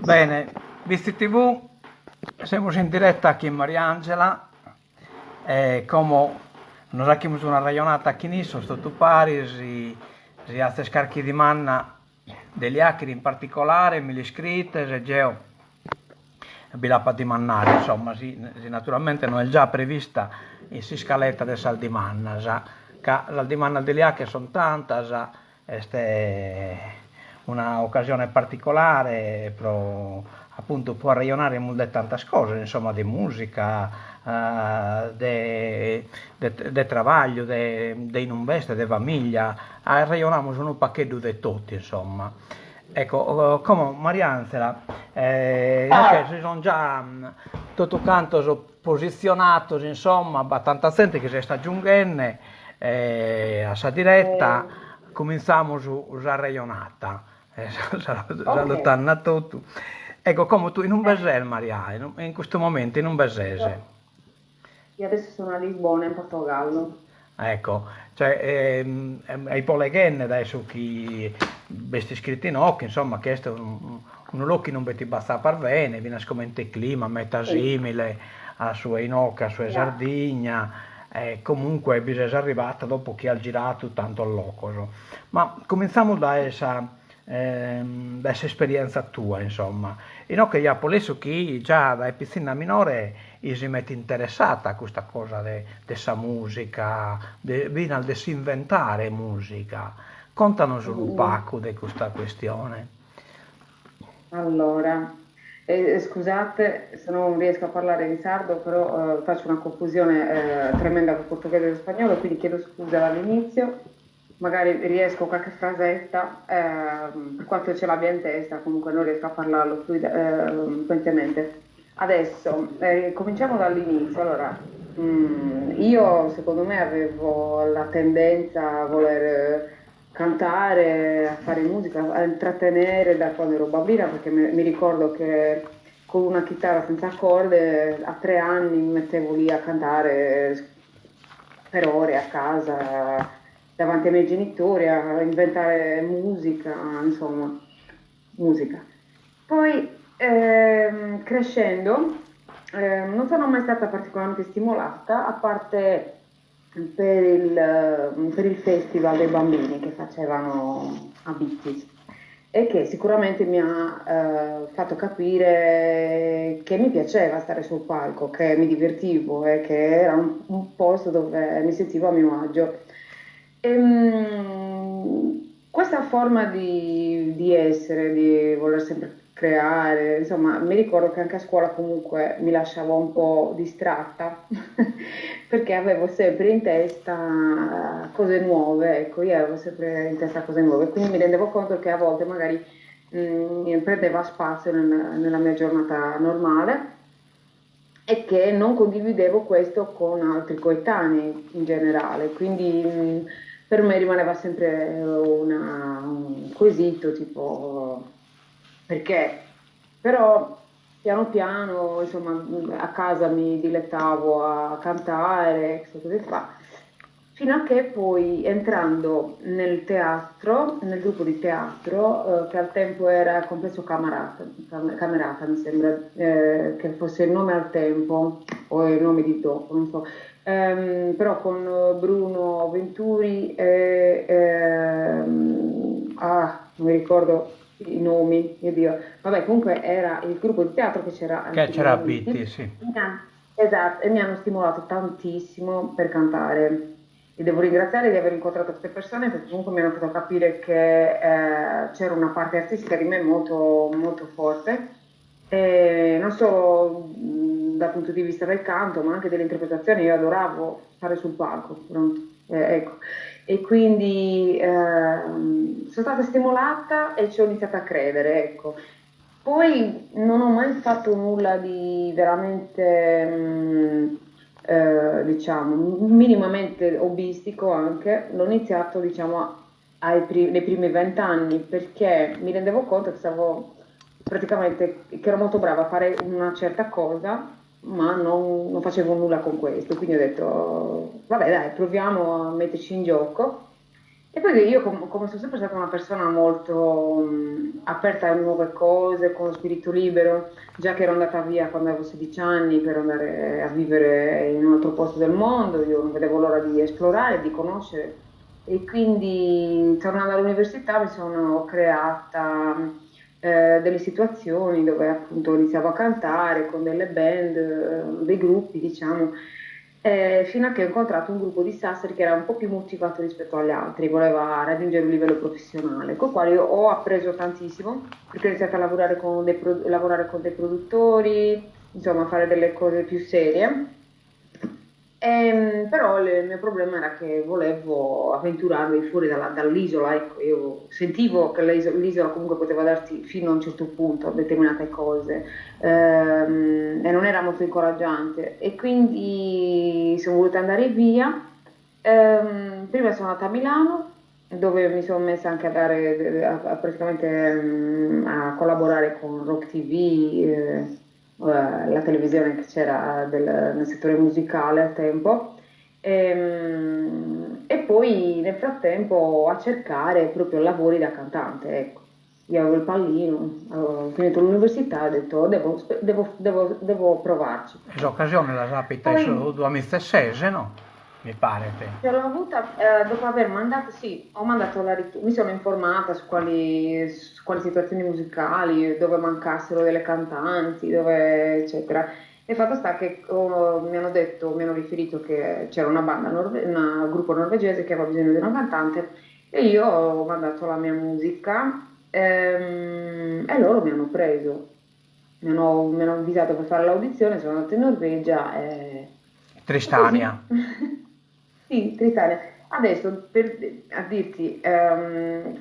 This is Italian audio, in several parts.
Bene, Visti TV, siamo in diretta aquí en Mariangela, como nos hacemos una rayonata aquí nisso, sto tu pari, si hace scarchi di manna degli hacker in particolare, mi li scritte, se geo bilappa di mannare, insomma, naturalmente non è già prevista in si scaletta del sal di manna, la di manna degli hacker sono tanta, este una occasione particolare, appunto può ragionare molte tante cose, insomma, di musica, di travaglio, di investe, di famiglia, ragioniamo un pacchetto di tutti, insomma. Ecco, come Marianzela, che si sono già tutto canto posizionati, insomma, abbastanza gente che si sta giungendo a sa diretta, cominciamo a ragionata. Salutando a tutti. Ecco, come tu in un besel, Maria, in questo momento in un besese. Io adesso sono a Lisbona, in Portogallo. Ecco, cioè ai poleghenne adesso chi vesti scritti in occhi, insomma, questo un occhi non ti basta per bene, viene a scommentare il clima, meta simile a sua inocca, a sua Sardegna, comunque bisogna arrivata dopo che ha girato tanto al loco. Ma cominciamo da essa esperienza tua, insomma. E no, che io adesso chi già da piscina minore si mette interessata a questa cosa di questa musica, viene a inventare musica. Contanos un po' di questa questione. Allora, scusate se non riesco a parlare in sardo, però faccio una confusione tremenda con portoghese e spagnolo, quindi chiedo scusa dall'inizio. Magari riesco qualche frasetta, per quanto ce l'abbia in testa, comunque non riesco a parlarlo fluentemente. Adesso, cominciamo dall'inizio. Allora, io secondo me avevo la tendenza a voler cantare, a fare musica, a intrattenere da quando ero bambina, perché mi ricordo che con una chitarra senza corde a 3 anni mi mettevo lì a cantare per ore a casa, davanti ai miei genitori, a inventare musica, insomma, musica. Poi crescendo non sono mai stata particolarmente stimolata, a parte per il festival dei bambini che facevano a Bittis, e che sicuramente mi ha fatto capire che mi piaceva stare sul palco, che mi divertivo e che era un posto dove mi sentivo a mio agio. Questa forma di essere, di voler sempre creare, insomma, mi ricordo che anche a scuola comunque mi lasciavo un po' distratta perché avevo sempre in testa cose nuove, ecco, io avevo sempre in testa cose nuove, quindi mi rendevo conto che a volte magari prendeva spazio nella mia giornata normale e che non condividevo questo con altri coetanei in generale, quindi per me rimaneva sempre un quesito tipo perché, però piano piano insomma a casa mi dilettavo a cantare, queste cose qua. Fino a che poi entrando nel teatro, nel gruppo di teatro, che al tempo era Complesso Camerata, mi sembra che fosse il nome al tempo, o il nome di dopo, non so. Però con Bruno Venturi e non mi ricordo i nomi, mio Dio. Vabbè, comunque era il gruppo di teatro che c'era Che anche di c'era Bitti, Uniti. sì. Esatto, e mi hanno stimolato tantissimo per cantare. E devo ringraziare di aver incontrato queste persone perché comunque mi hanno fatto capire che c'era una parte artistica di me molto, molto forte, e non solo dal punto di vista del canto, ma anche dell'interpretazione. Io adoravo stare sul palco, pronto. Ecco. E quindi sono stata stimolata e ci ho iniziato a credere, ecco. Poi non ho mai fatto nulla di veramente, diciamo, minimamente hobbistico anche. L'ho iniziato, diciamo, nei primi 20 anni perché mi rendevo conto che stavo praticamente, che ero molto brava a fare una certa cosa, ma non facevo nulla con questo. Quindi ho detto, vabbè, dai, proviamo a metterci in gioco. E poi io, come sono sempre stata una persona molto aperta a nuove cose, con lo spirito libero, già che ero andata via quando avevo 16 anni per andare a vivere in un altro posto del mondo, io non vedevo l'ora di esplorare, di conoscere. E quindi, tornando all'università, mi sono creata delle situazioni dove appunto iniziavo a cantare con delle band, dei gruppi, diciamo, fino a che ho incontrato un gruppo di Sassari che era un po' più motivato rispetto agli altri, voleva raggiungere un livello professionale, con il quale io ho appreso tantissimo, perché ho iniziato a lavorare con dei produttori, insomma, a fare delle cose più serie. Però il mio problema era che volevo avventurarmi fuori dall'isola, ecco, io sentivo che l'isola comunque poteva darti fino a un certo punto determinate cose, e non era molto incoraggiante e quindi sono voluta andare via. Prima sono andata a Milano dove mi sono messa anche a dare praticamente a collaborare con Rock TV, la televisione che c'era nel settore musicale al tempo. E poi nel frattempo a cercare proprio lavori da cantante, ecco. Io avevo il pallino, avevo finito l'università e ho detto devo provarci. L'occasione la sapete Poi su 2016, no? Mi pare che. ce l'ho avuta dopo aver mandato, sì, ho mandato la richiesta, mi sono informata su quali situazioni musicali, dove mancassero delle cantanti, dove eccetera. E fatto sta che mi hanno detto, mi hanno riferito che c'era una banda, un gruppo norvegese che aveva bisogno di una cantante e io ho mandato la mia musica e loro mi hanno preso, mi hanno avvisato per fare l'audizione, sono andata in Norvegia e Tristania. così. Sì, Tristania. Adesso, a dirti,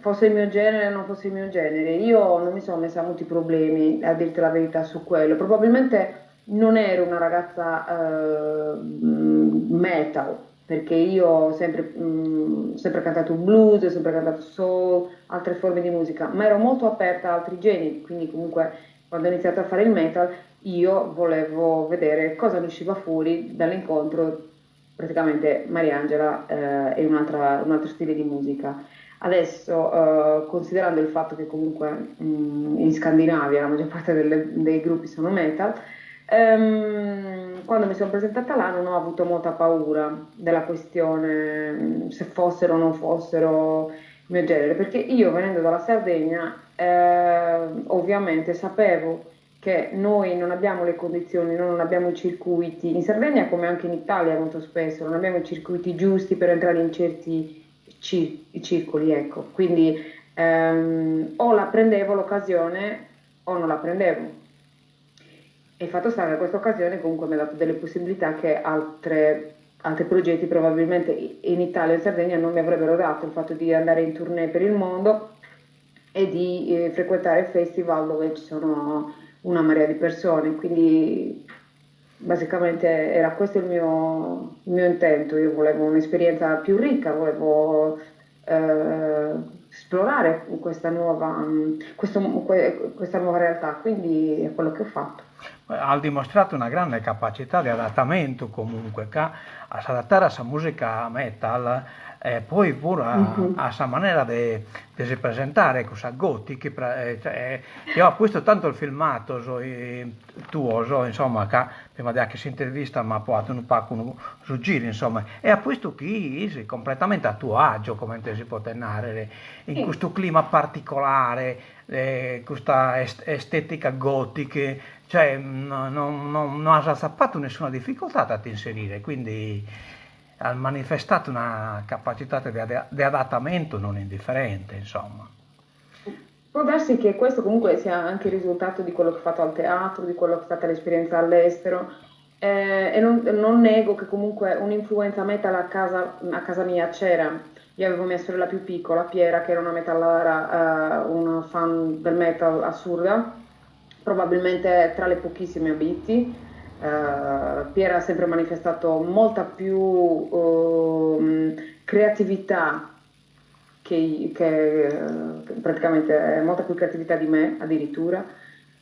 fosse il mio genere o non fosse il mio genere, io non mi sono messa molti problemi, a dirti la verità, su quello. Probabilmente non ero una ragazza metal, perché io ho sempre cantato blues, ho sempre cantato soul, altre forme di musica, ma ero molto aperta a altri generi, quindi comunque quando ho iniziato a fare il metal io volevo vedere cosa ne usciva fuori dall'incontro praticamente Mariangela e un altro stile di musica. Adesso, considerando il fatto che comunque in Scandinavia la maggior parte dei gruppi sono metal, quando mi sono presentata là non ho avuto molta paura della questione se fossero o non fossero il mio genere, perché io venendo dalla Sardegna ovviamente sapevo che noi non abbiamo le condizioni, noi non abbiamo i circuiti, in Sardegna come anche in Italia molto spesso, non abbiamo i circuiti giusti per entrare in certi circoli, ecco. Quindi o la prendevo l'occasione o non la prendevo. E fatto sta che questa occasione comunque mi ha dato delle possibilità che altri progetti probabilmente in Italia e in Sardegna non mi avrebbero dato, il fatto di andare in tournée per il mondo e di frequentare festival dove ci sono una marea di persone, quindi basicamente era questo il mio intento. Io volevo un'esperienza più ricca, volevo esplorare questa nuova realtà, quindi è quello che ho fatto. Ha dimostrato una grande capacità di adattamento comunque, a si adattare a esa música metal, poi pure Mhm. a esa manera di si presentare, cosa gotica. Cioè, io ho visto tanto il filmato tuo, insomma, che prima di che si intervista mi ha fatto un po' su giri, insomma, e ha visto che sei completamente a tuo agio, come si può narrare, in Sì. questo clima particolare, questa estetica gotica, cioè non ha sappato nessuna difficoltà ad inserire, quindi ha manifestato una capacità di adattamento non indifferente, insomma. Può darsi che questo comunque sia anche il risultato di quello che ho fatto al teatro, di quello che è stata l'esperienza all'estero, e non nego che comunque un'influenza metal a casa mia c'era. Io avevo mia sorella più piccola, Piera, che era una metallara, una fan del metal assurda, probabilmente tra le pochissime abiti. Piera ha sempre manifestato molta più creatività praticamente molta più creatività di me addirittura.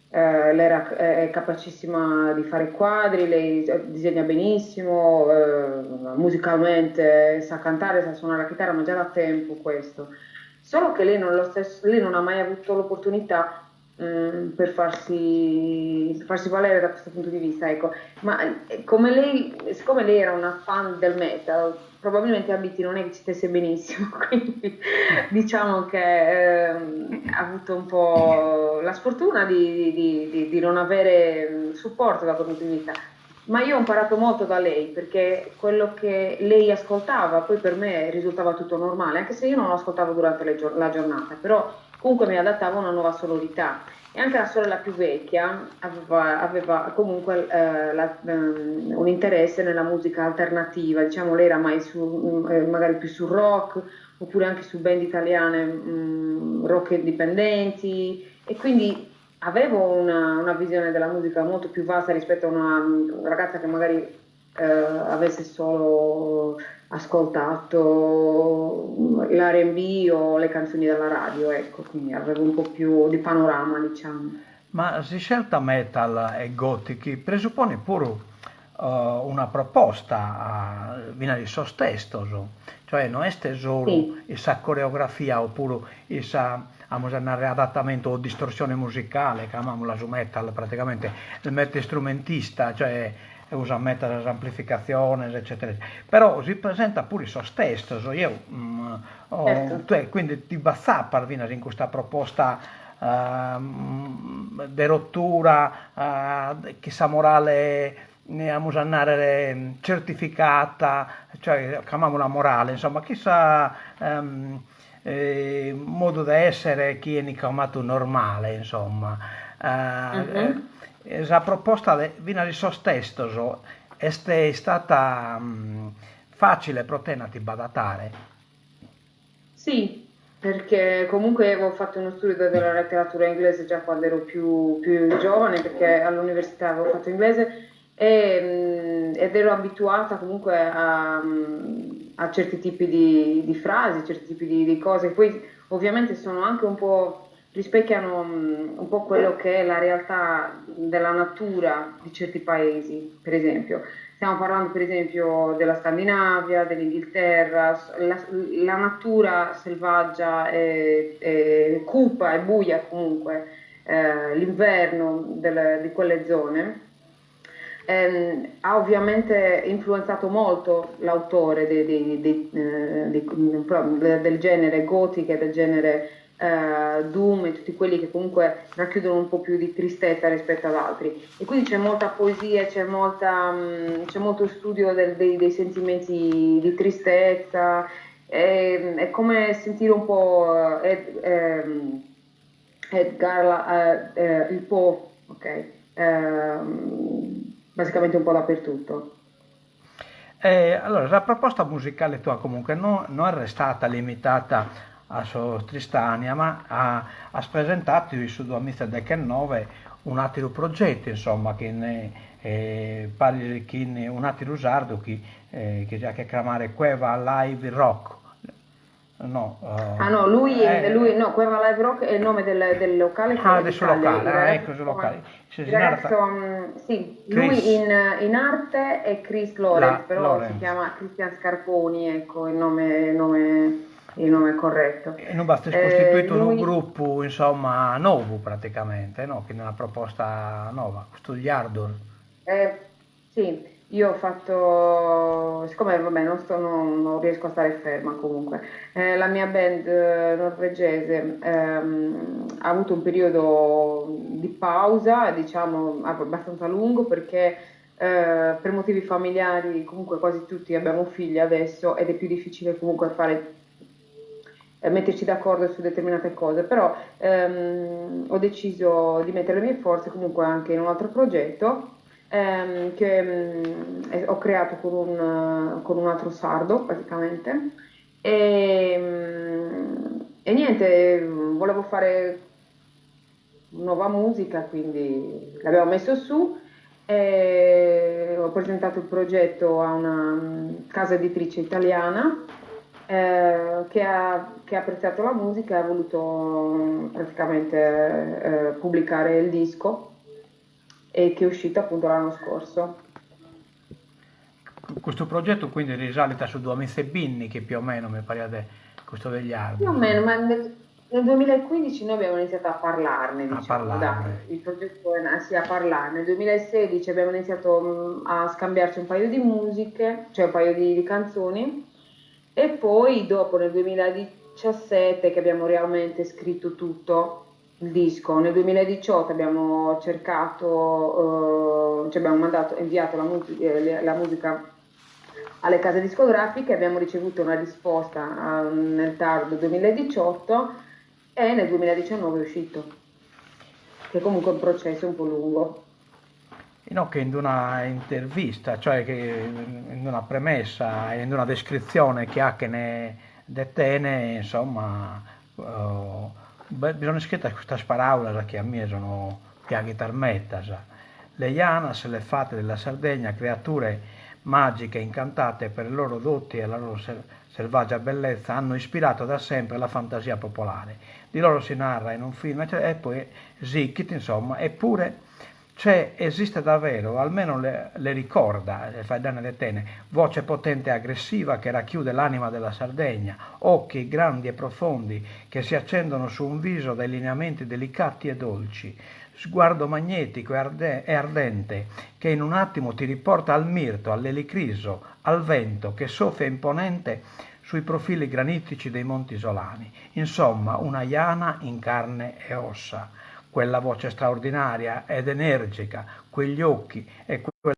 È capacissima di fare quadri, lei disegna benissimo, musicalmente sa cantare, sa suonare la chitarra, ma già da tempo questo. Solo che lei non ha mai avuto l'opportunità per farsi valere da questo punto di vista, ecco. Ma siccome lei era una fan del metal, probabilmente Abiti non è che ci stesse benissimo, quindi diciamo che ha avuto un po' la sfortuna di non avere supporto da quel punto di vista. Ma io ho imparato molto da lei perché quello che lei ascoltava poi per me risultava tutto normale, anche se io non lo ascoltavo durante la giornata, però comunque mi adattavo a una nuova sonorità. E anche la sorella più vecchia aveva comunque un interesse nella musica alternativa, diciamo lei era magari più sul rock, oppure anche su band italiane, rock indipendenti, e quindi avevo una visione della musica molto più vasta rispetto a una ragazza che magari avesse solo ascoltato l'R&B o le canzoni della radio, ecco, quindi avevo un po' più di panorama, diciamo. Ma se scelta metal e gothic presuppone pure una proposta viene di so stesso, cioè non è solo Sì, esa coreografia oppure esa vamos a dire, adattamento o distorsione musicale, chiamiamola su metal praticamente, il metal strumentista, cioè usa metal amplificazioni, eccetera, eccetera. Però si presenta pure so stesso, io, certo. quindi ti basta parvina in questa proposta di rottura, chissà morale, a andare certificata, cioè chiamiamola morale, insomma, chissà modo di essere chi è chiamato normale, insomma. Mhm. La proposta viene di so stesso, è stata facile per te di badatare. Sì, perché comunque avevo fatto uno studio della letteratura inglese già quando ero più giovane, perché all'università avevo fatto inglese ed ero abituata comunque a certi tipi di frasi, certi tipi di cose. Poi ovviamente sono anche un po', rispecchiano un po' quello che è la realtà della natura di certi paesi, per esempio. Stiamo parlando per esempio della Scandinavia, dell'Inghilterra, la natura selvaggia è cupa e buia comunque, l'inverno di quelle zone. Ha ovviamente influenzato molto l'autore del genere gotiche, del genere Doom e tutti quelli che comunque racchiudono un po' più di tristezza rispetto ad altri. E quindi c'è molta poesia, c'è molto studio dei sentimenti di tristezza, è come sentire un po' il Po, ok? Basicamente un po' dappertutto. Allora, la proposta musicale tua comunque non è restata limitata a so Tristania, ma ha presentato su 2019 un altro progetto, insomma, che ne parli che un altro sardo che già che chiamare Cueva Live Rock. No, Ah no, no, Cueva Live Rock è il nome del locale che è adesso d'Italia. locale, ecco, su locale. Il ragazzo, sì, Chris, lui in arte è Chris Lorenz, però si Lorenz. chiama Cristian Scarponi, ecco il nome corretto. E non basta, è costituito un Lui, gruppo, insomma, nuovo praticamente, no? Che è una proposta nuova, studiardo. sì, io ho fatto, siccome vabbè, non riesco a stare ferma comunque, la mia band norvegese ha avuto un periodo di pausa, diciamo, abbastanza lungo perché per motivi familiari comunque quasi tutti abbiamo figli adesso ed è più difficile comunque metterci d'accordo su determinate cose, però ho deciso di mettere le mie forze comunque anche in un altro progetto che ho creato con un altro sardo praticamente e niente, volevo fare nuova musica, quindi l'abbiamo messo su. E ho presentato il progetto a una casa editrice italiana che ha apprezzato la musica e ha voluto praticamente pubblicare il disco e che è uscito appunto l'anno scorso. Questo progetto quindi risalita su 2000 che più o meno mi pare questo degli Più o album, meno, ma nel 2015 noi abbiamo iniziato a parlarne, a diciamo, dai, parlarne. il progetto sì, a parlarne. Nel 2016 abbiamo iniziato a scambiarci un paio di musiche, cioè un paio di canzoni, e poi dopo nel 2017 che abbiamo realmente scritto tutto il disco, nel 2018 abbiamo cercato, cioè abbiamo inviato la musica alle case discografiche, abbiamo ricevuto una risposta nel tardo 2018 e nel 2019 è uscito, che comunque è un processo un po' lungo. No, che in una intervista, cioè che in una premessa, in una descrizione che ha che ne detene, insomma, bisogna scrivere questa paraula che a me sono piaghe tarmettas. Le Ianas, le fate della Sardegna, creature magiche, incantate per le loro doti e la loro selvaggia bellezza, hanno ispirato da sempre la fantasia popolare. Di loro si narra in un film, e poi Zichit, insomma, eppure esiste davvero, almeno le ricorda, le fai danne tene, voce potente e aggressiva che racchiude l'anima della Sardegna, occhi grandi e profondi che si accendono su un viso dai lineamenti delicati e dolci, sguardo magnetico e ardente che in un attimo ti riporta al mirto, all'elicriso, al vento che soffia imponente sui profili granitici dei monti isolani. Insomma, una iana in carne e ossa. Quella voce straordinaria ed energica, quegli occhi e quella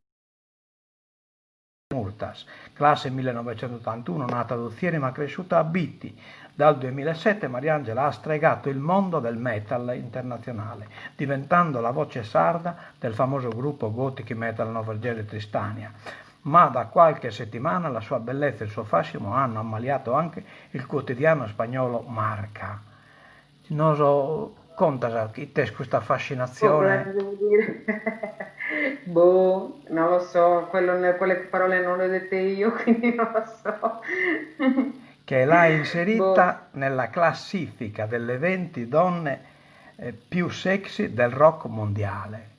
Murtas, classe 1981, nata ad Uzieri ma cresciuta a Bitti. Dal 2007 Mariangela ha stregato il mondo del metal internazionale, diventando la voce sarda del famoso gruppo gothic metal norvegese Tristania. Ma da qualche settimana la sua bellezza e il suo fascino hanno ammaliato anche il quotidiano spagnolo Marca. Non so, conta chi te questa Cosa fascinazione ti devo dire? Boh, non lo so, quelle parole non le ho dette io, quindi non lo so. che l'ha Boh, inserita nella classifica delle 20 donne più sexy del rock mondiale.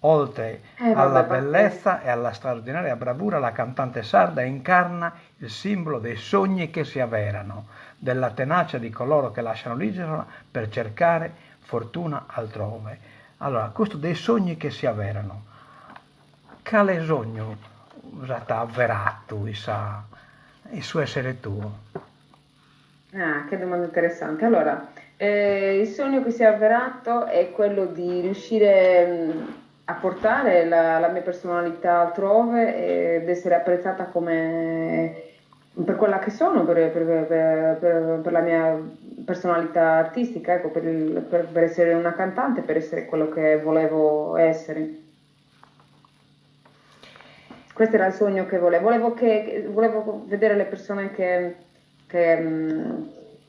Oltre alla vabbè, pazienza. bellezza e alla straordinaria bravura, la cantante sarda incarna il simbolo dei sogni che si avverano, della tenacia di coloro che lasciano l'isola per cercare fortuna altrove. Allora, questo dei sogni che si avverano. Quale sogno ti ha avverato il suo essere tuo? Ah, che domanda interessante. Allora, il sogno che si è avverato è quello di riuscire a portare la mia personalità altrove ed essere apprezzata per quella che sono, per la mia personalità artistica, ecco, per essere una cantante, per essere quello che volevo essere. Questo era il sogno che volevo. Volevo vedere le persone che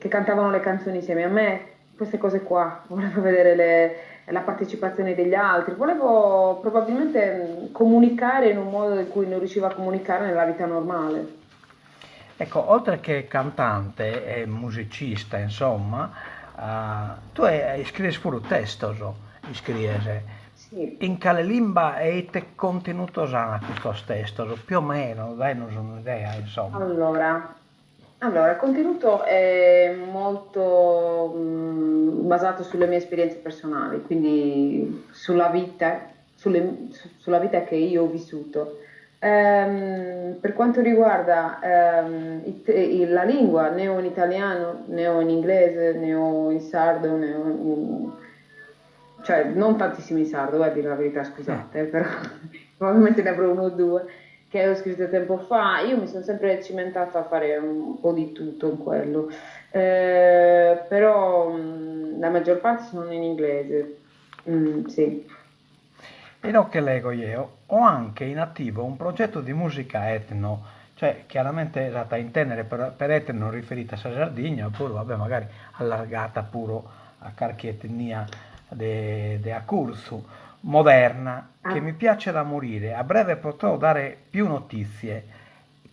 che cantavano le canzoni insieme a me, queste cose qua, volevo vedere la partecipazione degli altri, volevo probabilmente comunicare in un modo in cui non riuscivo a comunicare nella vita normale. Ecco, oltre che cantante e musicista, insomma, tu scrivi pure testo, scrivi. Sì. In quale lingua hai contenuto questo testo? Più o meno, dai un'idea, insomma. Allora, allora, il contenuto è molto basato sulle mie esperienze personali, quindi sulla vita, sulla vita che io ho vissuto. Per quanto riguarda la lingua, ne ho in italiano, ne ho in inglese, ne ho in sardo, cioè non tantissimo in sardo, a dire la verità, Mm. scusate, però probabilmente ne avrò uno o due che ho scritto tempo fa. Io mi sono sempre cimentata a fare un po' di tutto in quello. Però la maggior parte sono in inglese. Sì. E no che leggo io, ho anche in attivo un progetto di musica etno, cioè chiaramente data in tenere per etno riferita a Sardegna, oppure vabbè magari allargata pure a qualche etnia de Accursu, moderna, che Ah, mi piace da morire. A breve potrò dare più notizie.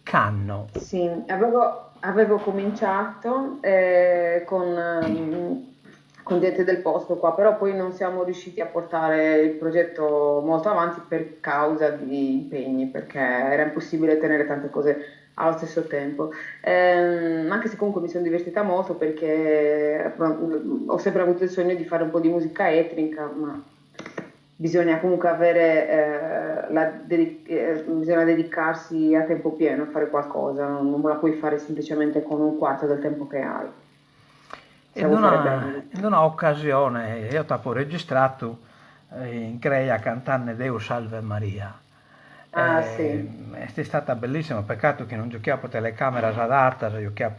Canno. sì, avevo cominciato con gente del posto qua, però poi non siamo riusciti a portare il progetto molto avanti per causa di impegni, perché era impossibile tenere tante cose allo stesso tempo. Anche se comunque mi sono divertita molto perché ho sempre avuto il sogno di fare un po' di musica etnica, ma bisogna comunque avere, bisogna dedicarsi a tempo pieno a fare qualcosa, non la puoi fare semplicemente con un quarto del tempo che hai, se vuoi fare bene. In una occasione io ti ho registrato in Creia cantando Deus Salve Maria. Ah, sì. È stata bellissima, peccato che non giochiamo a telecamera adatta, giochiamo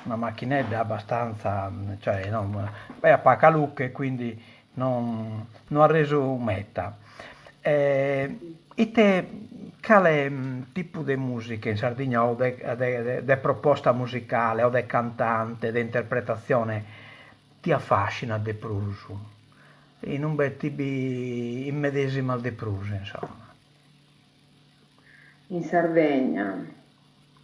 una macchinetta abbastanza, cioè non, poi a Pacalucche, quindi non ha reso meta. E te, quale tipo di musica in Sardegna o di proposta musicale o di cantante, di interpretazione ti affascina di Prusu? In un bel tipo immedesimo di Prusu, insomma. In Sardegna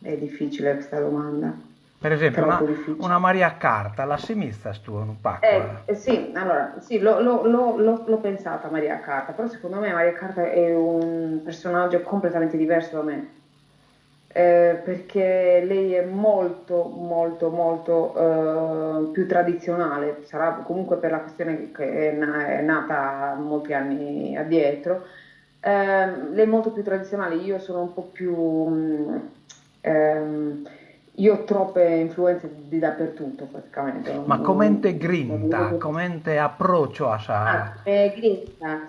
è difficile questa domanda, Per esempio, troppo una difficile. Maria Carta, la sinistra stu un pacco. Sì, allora, sì, l'ho pensata Maria Carta, però secondo me Maria Carta è un personaggio completamente diverso da me. Perché lei è molto, molto, molto più tradizionale, sarà comunque per la questione che è nata molti anni addietro. Lei è molto più tradizionale, io sono un po' più... io ho troppe influenze di dappertutto praticamente. Ma commente grinta, commente approccio a sa... Grinta.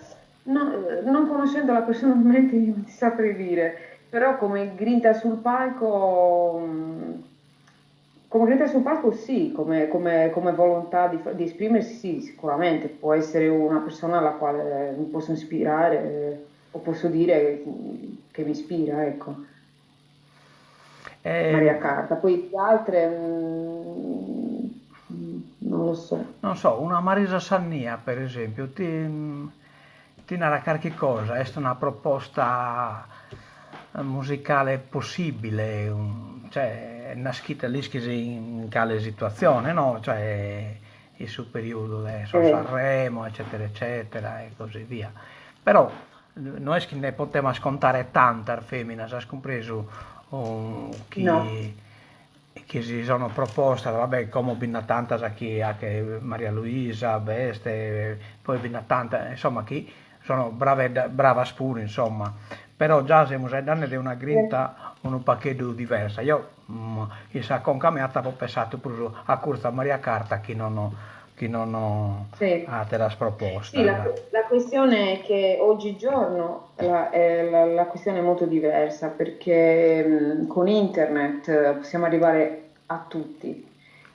Non conoscendola personalmente non ti saprei dire, però come grinta sul palco sì, come volontà di esprimersi sì, sicuramente può essere una persona alla quale mi posso ispirare o posso dire che mi ispira, ecco, Maria Ehm, Carta. Poi le altre non lo so. non so, una Marisa Sannia, per esempio, ti narra qualche cosa, è una proposta musicale possibile, cioè, è nascita lì in tale situazione, no? Cioè, il suo periodo adesso, Eh, Sanremo, eccetera, eccetera, e così via. Però, noi che ne potevamo scontare tanta femmina, hai compreso no. che si sono proposte, vabbè, come binna tanta anche Maria Luisa, Beste, poi binna tanta, insomma, chi sono brave, brava spure, insomma. Però già siamo ai danni di una grinta un pacchetto diversa. Io, chissà, con me ho pensato pure a corsa Maria Carta che non ho Sì. a te la Sì, proposta. la questione è che oggigiorno la questione è molto diversa perché con internet possiamo arrivare a tutti.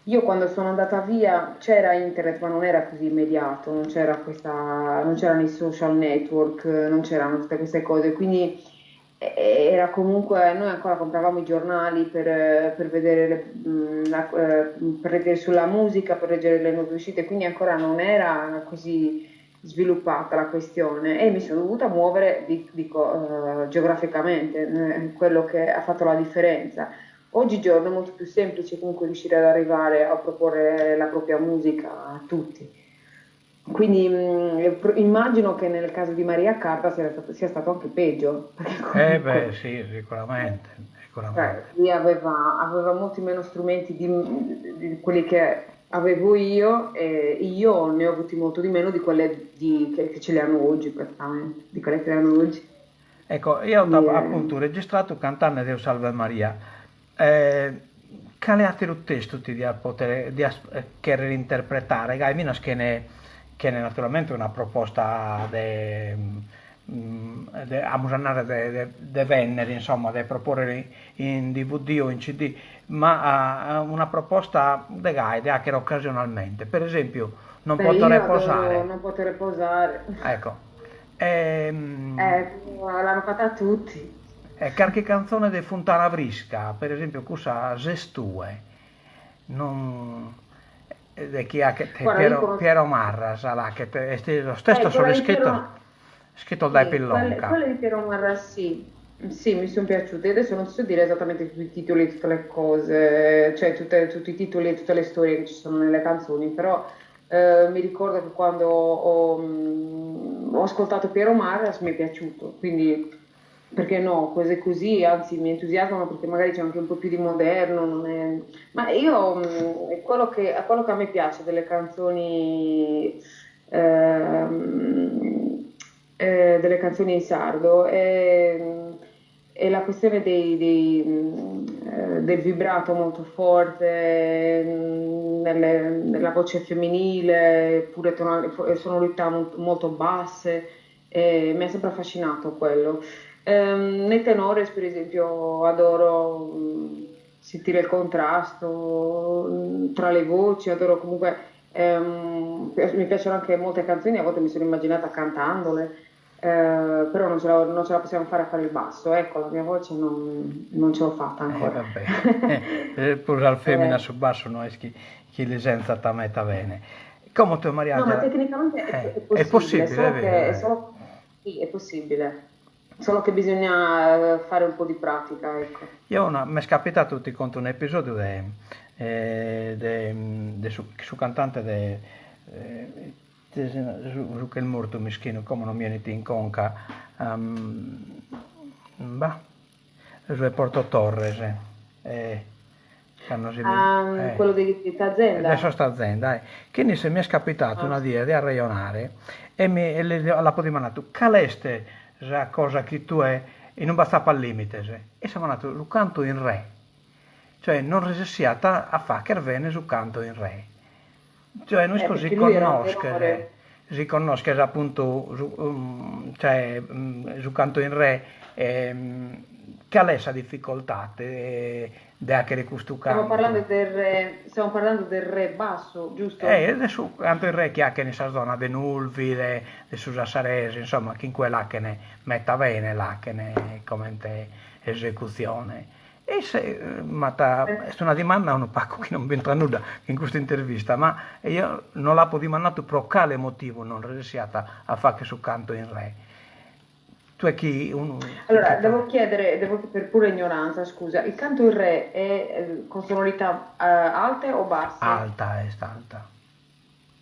Io quando sono andata via c'era internet, ma non era così immediato, non c'erano i social network, non c'erano tutte queste cose, quindi era comunque, noi ancora compravamo i giornali per vedere, per leggere sulla musica, per leggere le nuove uscite, quindi ancora non era così sviluppata la questione e mi sono dovuta muovere, dico, geograficamente, quello che ha fatto la differenza. Oggigiorno è molto più semplice comunque riuscire ad arrivare a proporre la propria musica a tutti. Quindi immagino che nel caso di Maria Carta sia stato anche peggio, perché Eh beh, comunque sì, sicuramente, cioè, sicuramente. lui aveva molti meno strumenti di quelli che avevo io e io ne ho avuti molto di meno di quelle che ce le hanno oggi praticamente, di quelle che le hanno oggi. Ecco, io Quindi, ho appunto registrato cantando Deo Salve Maria. Eh, Quale altro testo ti dia poter querer interpretare? Gai, minas che ne naturalmente una proposta a musannare de Venere, insomma, da proporre in DVD o in CD, ma una proposta de Gai, de hacker occasionalmente. Per esempio, non beh, potrei io adoro posare. non poter posare. Ecco. Ehm, L'hanno fatta tutti. Qualche canzone di Fontana Brisca, per esempio, cosa Zestue, non, di chi ha che Guarda, io conosco, Piero Marra, sarà che lo stesso quella sulle di scritto, Piero, scritto dai sì, Pillonca. quelle di Piero Marra sì, sì, mi sono piaciute. Adesso non so dire esattamente tutti i titoli, tutte le cose, cioè tutti i titoli e tutte le storie che ci sono nelle canzoni, però mi ricordo che quando ho ascoltato Piero Marra mi è piaciuto, quindi perché no, cose così, anzi mi entusiasmano perché magari c'è anche un po' più di moderno, ma io quello che a me piace delle canzoni delle canzoni in sardo è la questione del vibrato molto forte nella voce femminile, pure sonorità molto basse, e mi ha sempre affascinato quello. Nei tenores, per esempio, adoro sentire il contrasto tra le voci, adoro comunque, mi piacciono anche molte canzoni, a volte mi sono immaginata cantandole, però non ce la possiamo fare a fare il basso, ecco, la mia voce non ce l'ho fatta ancora. Vabbè, pure al femmina Eh, su basso non è chi licenza ta meta bene. Come tu Maria no, ma Angela? tecnicamente è È possibile, possibile, è solo vero, è che, vero. sì, è possibile, solo che bisogna fare un po' di pratica, ecco. Mi è capitato, ti conto un episodio su cantante su che il morto mischino, come non viene in conca, bah, su Porto Torres, che hanno Quello di adesso Tazenda. sta azienda, che se mi è capitato Ah, una dia di arraionare la podi mandato, caleste la cosa che tu è e non bastava al limite, e siamo andati lo canto in re, cioè non resessiata a fa che venne su canto in re, cioè noi così perché lui era un tenore. si conosce appunto cioè, su canto in re, che ha essa difficoltà di anche questo canto. Stiamo parlando del re basso, giusto? Adesso canto in re che ha che ne sa zona de Nulvi, de Susa Saresi, insomma, chi in quella che ne metta bene là, che ne commente esecuzione. È una domanda un pacco che non c'entra nulla in questa intervista, ma io non l'ho mandato per quale motivo non resiata a fare che su canto in re. Tu è Allora, devo chiedere, per pura ignoranza, scusa, il canto in re è con sonorità alte o basse? alta, è alta.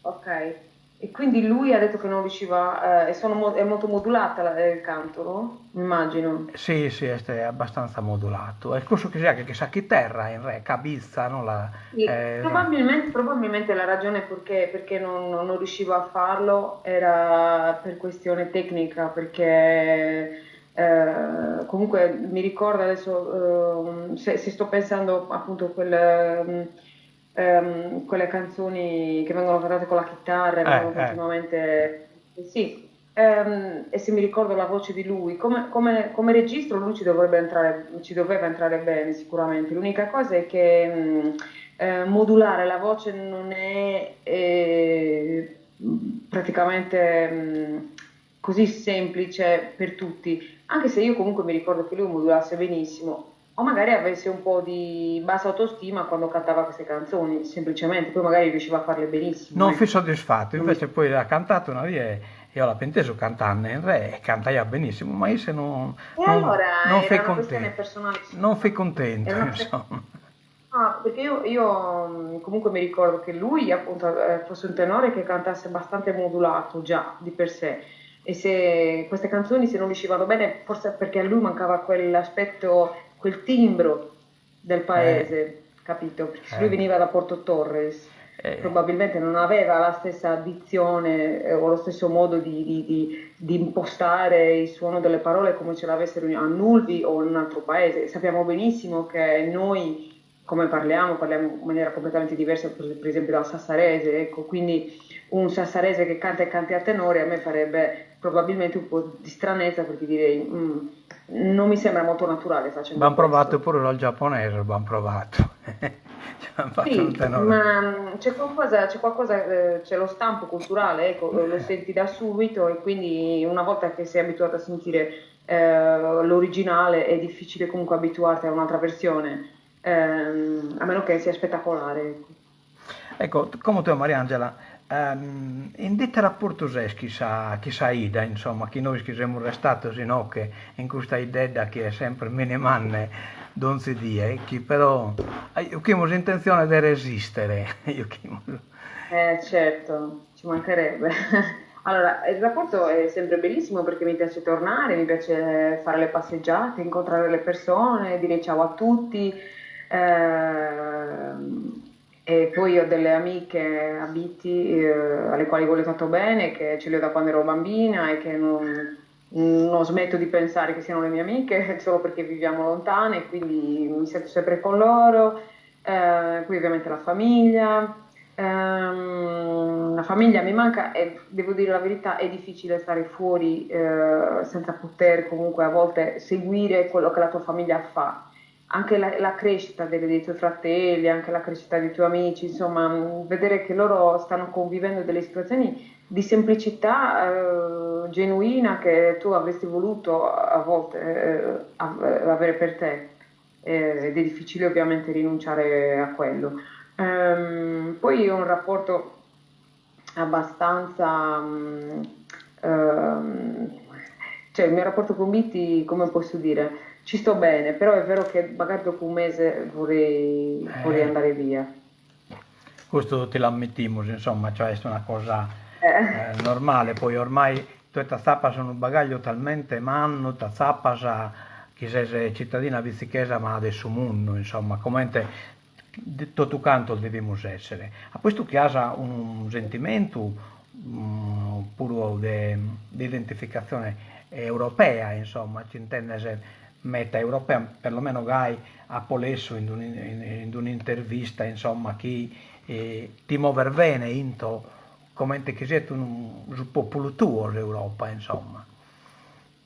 Ok, e quindi lui ha detto che non riusciva, è molto modulata il canto, no? Immagino. Sì, sì, è abbastanza modulato. È il corso che sia che sa chitarra in re, cabizza, no? Sì, probabilmente la ragione perché non riuscivo a farlo era per questione tecnica, perché comunque mi ricordo adesso, se sto pensando appunto a quelle canzoni che vengono cantate con la chitarra e vengono eh. continuamente. Sì, e se mi ricordo la voce di lui, come registro lui ci doveva entrare bene sicuramente. L'unica cosa è che modulare la voce non è praticamente così semplice per tutti, anche se io comunque mi ricordo che lui modulasse benissimo, o magari avesse un po' di bassa autostima quando cantava queste canzoni, semplicemente, poi magari riusciva a farle benissimo, Non fui ecco. soddisfatto, Non mi... invece poi ha cantato una via e io la penteso cantando in re e cantava benissimo, ma io se E allora non fui era una questione contento, personale non fui sua. contento, Era una questione... insomma. Ah, perché io comunque mi ricordo che lui appunto fosse un tenore che cantasse abbastanza modulato già di per sé e se queste canzoni se non riuscivano bene forse perché a lui mancava quell'aspetto, quel timbro del Eh, paese, capito? Perché se lui eh, veniva da Porto Torres eh. probabilmente non aveva la stessa dizione o lo stesso modo di impostare il suono delle parole come ce l'avessero a Nulvi o in un altro paese. Sappiamo benissimo che noi come parliamo in maniera completamente diversa, per esempio dal sassarese, ecco, quindi un sassarese che canta e canti a tenore a me farebbe probabilmente un po' di stranezza perché direi non mi sembra molto naturale facendo Abbiamo provato questo. pure dal giapponese, abbiamo provato. Ci hanno fatto un Sì, tenore. ma c'è lo stampo culturale, ecco, lo senti da subito e quindi una volta che sei abituato a sentire l'originale è difficile comunque abituarti a un'altra versione, a meno che sia spettacolare. Ecco. Ecco, come tu Mariangela, in detta rapportos chi sa ida, insomma, chi noi che siamo restati, sino che in questa idea che è sempre mine manne, non si dia, chi però, io che ho intenzione di resistere, io che... Certo, ci mancherebbe. Allora, il rapporto è sempre bellissimo perché mi piace tornare, mi piace fare le passeggiate, incontrare le persone, dire ciao a tutti. E poi ho delle amiche a Biti, alle quali voglio tanto bene, che ce le ho da quando ero bambina e che non smetto di pensare che siano le mie amiche solo perché viviamo lontane, quindi mi sento sempre con loro. Poi ovviamente la famiglia mi manca e devo dire la verità, è difficile stare fuori senza poter comunque a volte seguire quello che la tua famiglia fa. Anche la crescita dei tuoi fratelli, anche la crescita dei tuoi amici, insomma, vedere che loro stanno convivendo delle situazioni di semplicità genuina che tu avresti voluto a volte avere per te. Ed è difficile ovviamente rinunciare a quello. Poi ho un rapporto abbastanza, ehm, cioè il mio rapporto con Biti, come posso dire, ci sto bene, però è vero che magari dopo un mese vorrei Eh, andare via. questo te l'ammettiamo, insomma, cioè è una cosa Eh, normale, poi ormai tutte zappas sono un bagaglio talmente manno, ta zappas a chi sei cittadina vizzichesa ma adesso mondo, insomma, come tutto canto dobbiamo essere. A questo che ha un sentimento pure di identificazione europea, insomma, ci intende se meta europea, perlomeno Gai a Polesso in un'intervista, insomma, chi ti muover bene into come che siete un popolo tuo l'Europa, insomma.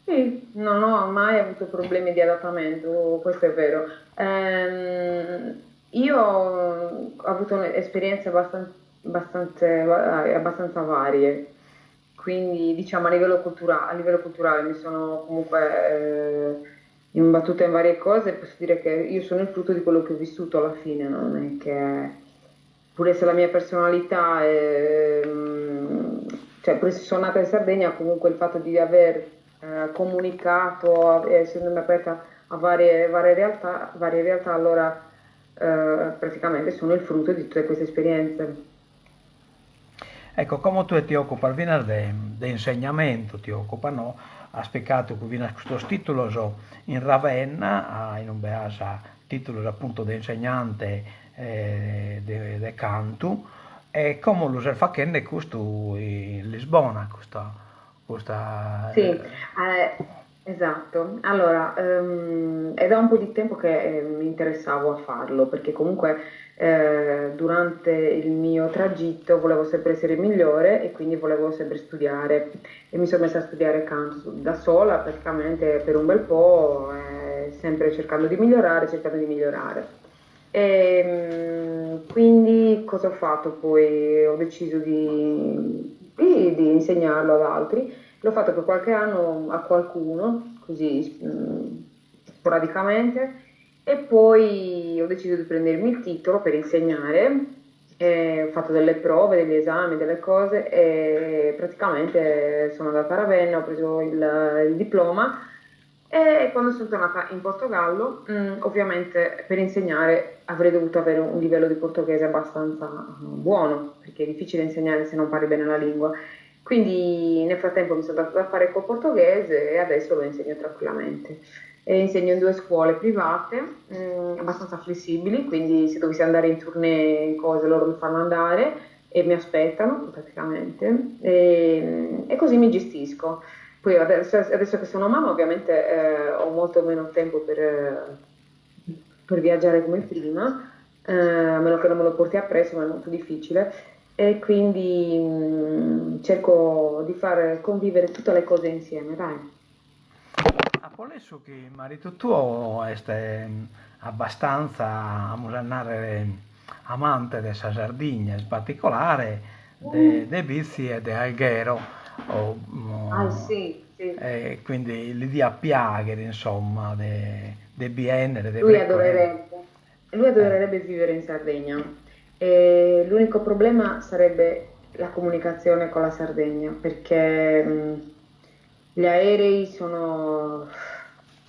sì, non ho mai avuto problemi di adattamento, questo è vero. Io ho avuto esperienze abbastanza varie, quindi diciamo a livello culturale mi sono comunque imbattuta in varie cose, posso dire che io sono il frutto di quello che ho vissuto alla fine, non è che pure se la mia personalità è, cioè pure se sono nata in Sardegna, comunque il fatto di aver comunicato, essendomi aperta a varie realtà, allora praticamente sono il frutto di tutte queste esperienze. Ecco, come tu ti occupi di insegnamento, ti occupa, no? Ha spiegato che viene questo titolo in Ravenna, in un beasa titolo appunto di insegnante di canto, e come lo fa che ne questo in Lisbona, questa Sì, esatto. Allora, è da un po' di tempo che mi interessavo a farlo, perché comunque durante il mio tragitto volevo sempre essere migliore e quindi volevo sempre studiare. E mi sono messa a studiare canto da sola praticamente per un bel po', sempre cercando di migliorare, cercando di migliorare. Quindi cosa ho fatto poi? Ho deciso di insegnarlo ad altri L'ho fatto per qualche anno a qualcuno, così sporadicamente, e poi ho deciso di prendermi il titolo per insegnare. Ho fatto delle prove, degli esami, delle cose e praticamente sono andata a Ravenna, ho preso il diploma e quando sono tornata in Portogallo, ovviamente per insegnare avrei dovuto avere un livello di portoghese abbastanza buono, perché è difficile insegnare se non parli bene la lingua. Quindi nel frattempo mi sono data da fare col portoghese e adesso lo insegno tranquillamente. E insegno in 2 scuole private, abbastanza flessibili, quindi se dovessi andare in tournée in cose loro mi fanno andare e mi aspettano praticamente e così mi gestisco. Poi adesso che sono mamma ovviamente ho molto meno tempo per viaggiare come prima, a meno che non me lo porti appresso, ma è molto difficile. E quindi cerco di far convivere tutte le cose insieme, dai. Adesso che il marito tuo è abbastanza, a andare amante della Sardegna, in particolare dei vizi e di Alghero, o, Ah, o- sì, sì. e quindi l'idea piaghe, insomma, de biennere, de Lui vrequere. adorerebbe, lui Eh, adorerebbe vivere in Sardegna. E l'unico problema sarebbe la comunicazione con la Sardegna, perché gli aerei sono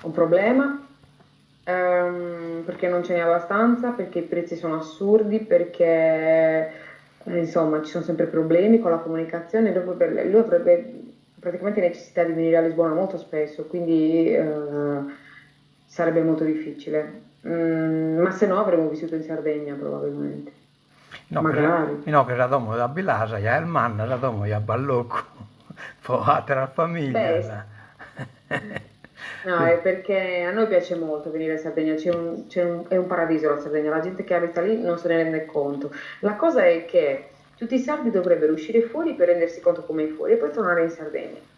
un problema, perché non ce n'è abbastanza, perché i prezzi sono assurdi, perché insomma ci sono sempre problemi con la comunicazione. Lui avrebbe praticamente necessità di venire a Lisbona molto spesso, quindi sarebbe molto difficile. Ma se no avremmo vissuto in Sardegna probabilmente. Magari. no, che radomo da Bilasa, ja il man, radomo ja Ballocco, poi altra famiglia. Beh, no, è perché a noi piace molto venire in Sardegna, è un paradiso la Sardegna, la gente che abita lì non se ne rende conto. La cosa è che tutti i sardi dovrebbero uscire fuori per rendersi conto come è fuori e poi tornare in Sardegna.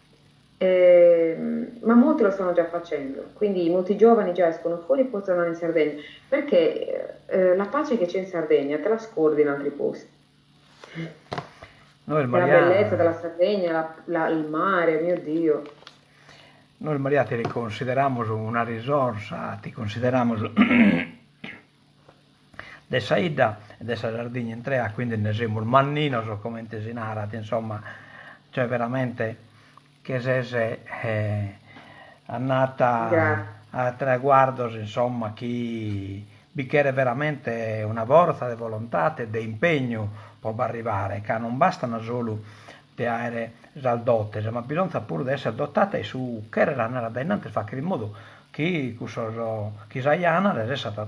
Ma molti lo stanno già facendo, quindi molti giovani già escono fuori e poi tornano in Sardegna, perché la pace che c'è in Sardegna te la scordi in altri posti. Noi il E la bellezza Maria, della Sardegna, il mare, mio Dio. Noi il Maria ti consideramos una risorsa, ti consideramos de saída dessa Sardegna in tre, quindi ne siamo il mannino, so come in Arati, insomma, cioè veramente che se annata Grazie. a traguardos, insomma, chi bicchiere veramente una forza di volontà e di impegno può arrivare, che non bastano solo di avere saldotte, ma bisogna pure essere dotate su che era nella dinanzi fa che in modo che chi Saiana le riesce a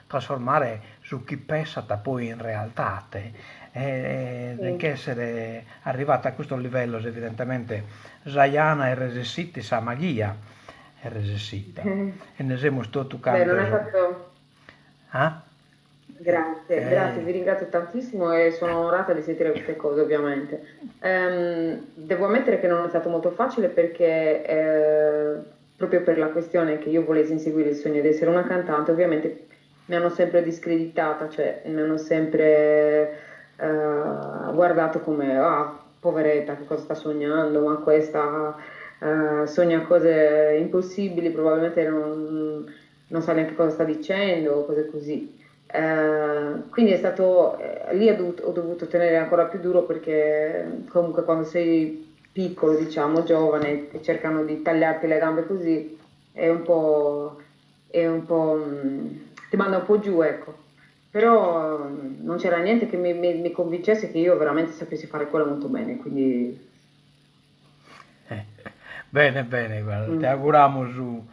trasformare su chi pensata poi in realtà e che Sì. essere arrivata a questo livello evidentemente Saiana e resistita sa magia e resistita e ne siamo sto Beh, toccando non hai fatto. eh? Grazie, grazie, vi ringrazio tantissimo e sono onorata di sentire queste cose, ovviamente. Devo ammettere che non è stato molto facile perché, proprio per la questione che io volessi inseguire il sogno di essere una cantante, ovviamente mi hanno sempre discreditata, cioè mi hanno sempre guardato come, ah, poveretta, che cosa sta sognando, ma questa sogna cose impossibili, probabilmente non sa neanche cosa sta dicendo, cose così. Quindi è stato, lì ho dovuto tenere ancora più duro perché comunque quando sei piccolo, diciamo, giovane e cercano di tagliarti le gambe così è un po', ti manda un po' giù, ecco. Però non c'era niente che mi convincesse che io veramente sapessi fare quello molto bene, quindi Eh, bene, bene, guarda, ti mm, auguriamo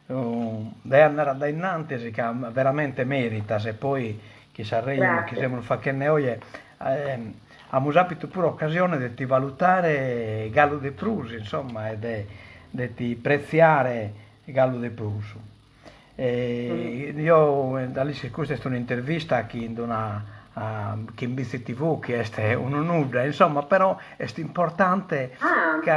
di andare ad innanzi che veramente merita, se poi chi saremo, chi grazie. siamo fa che ne oie, abbiamo avuto pure occasione di ti valutare Gallo de Prusi, insomma, e di ti preziare Gallo de Prusi. Mm. Io da lì questa è un'intervista a chi in chi in BCTV, che è un'onura, insomma, però è importante Ah, che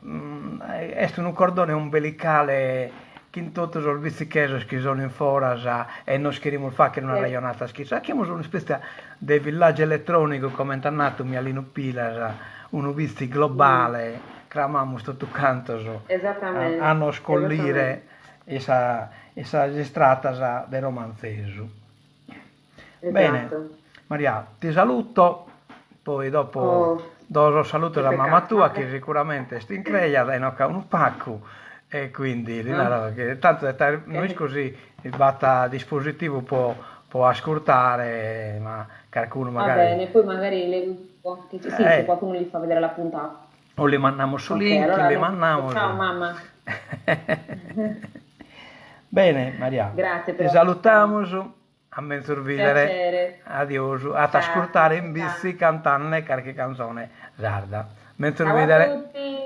è un cordone umbilicale che in tutto il vizzicheso che sono in forasa e non scriviamo il fa che non ha sì. ragionata schizza. Abbiamo una specie di villaggio elettronico come è nato Mialino Pilas, un visti globale, cramamos tutto canto Esattamente. a non scollire esa strata del romanzesu. Bene, Esatto. Maria, ti saluto, poi dopo do lo saluto Che alla mamma peccato. tua che sicuramente sta in creia, dai no un pacco e quindi che tanto noi così il batta dispositivo può ascoltare, ma qualcuno Va magari bene, poi magari che qualcuno gli fa vedere la puntata. o le mandiamo su Ok, link, allora le mandiamo. ciao mamma. Bene, Maria, Grazie ti per salutiamo. A mensurvidere, piacere. addio, a Ciao, ascoltare in ciao. bici cantare qualche canzone sarda. Ciao a Mensurvidere. tutti.